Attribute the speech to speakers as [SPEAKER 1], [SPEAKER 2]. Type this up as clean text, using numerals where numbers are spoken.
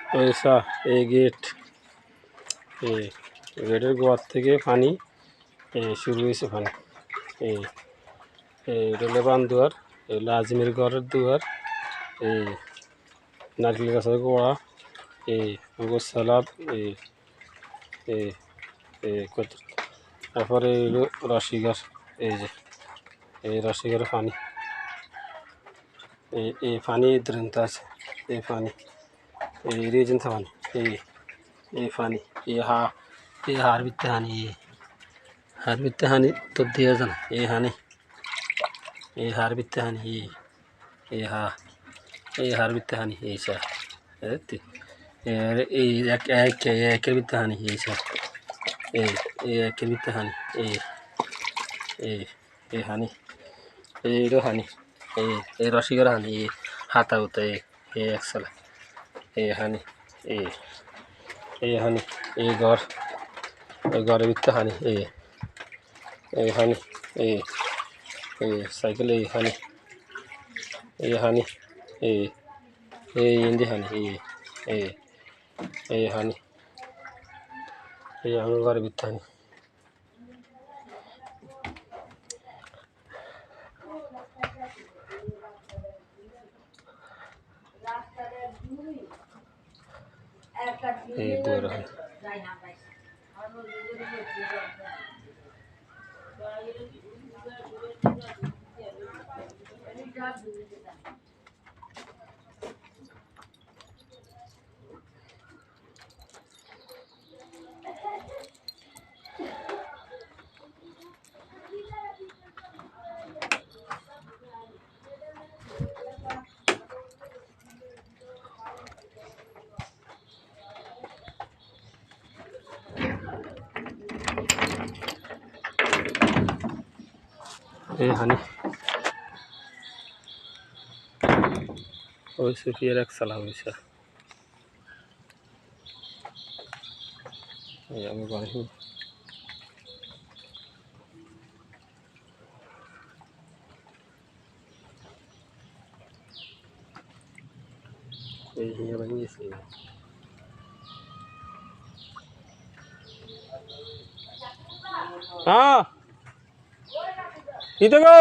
[SPEAKER 1] ऐसा এই গেট এই গেটের গোয়ার থেকে পানি শুরু হয়েছে পানি এই এটা লেবান দুয়ার এগুলো আজিমের ঘরের দুয়ার এই নারকেল গাছের গোড়া এই সালাদ এই কত তারপরে এলো রসিগার এই যে এই রসিগার পানি এই পানি দ্রন্ত আছে এই পানি এই রিজন পানি এই পানি এই হার বিতে হানি তো দিয়ে জানা এই হার বিতে হানি এই হার বিতে হানি এই সা এই একের বিতে হানি এই সা এই একের বিতে হানি এই হানি এইরও হানি এই রসিগর হানি এই হাতা উতা এই একসালা এই হানি এই হানি এই ঘরের ভিতরে হানি এই হানি এই সাইকেল এই হানি এই ইন্দি হানি এই হানি এই আমার ঘরের ভিতরে হানি এই দূর হানি এই হানি ওই সুফিয়ার এক সালা হয়েছে আমি বাড়ি এই হিয়া বানিয়েছে হ্যাঁ কি তো গো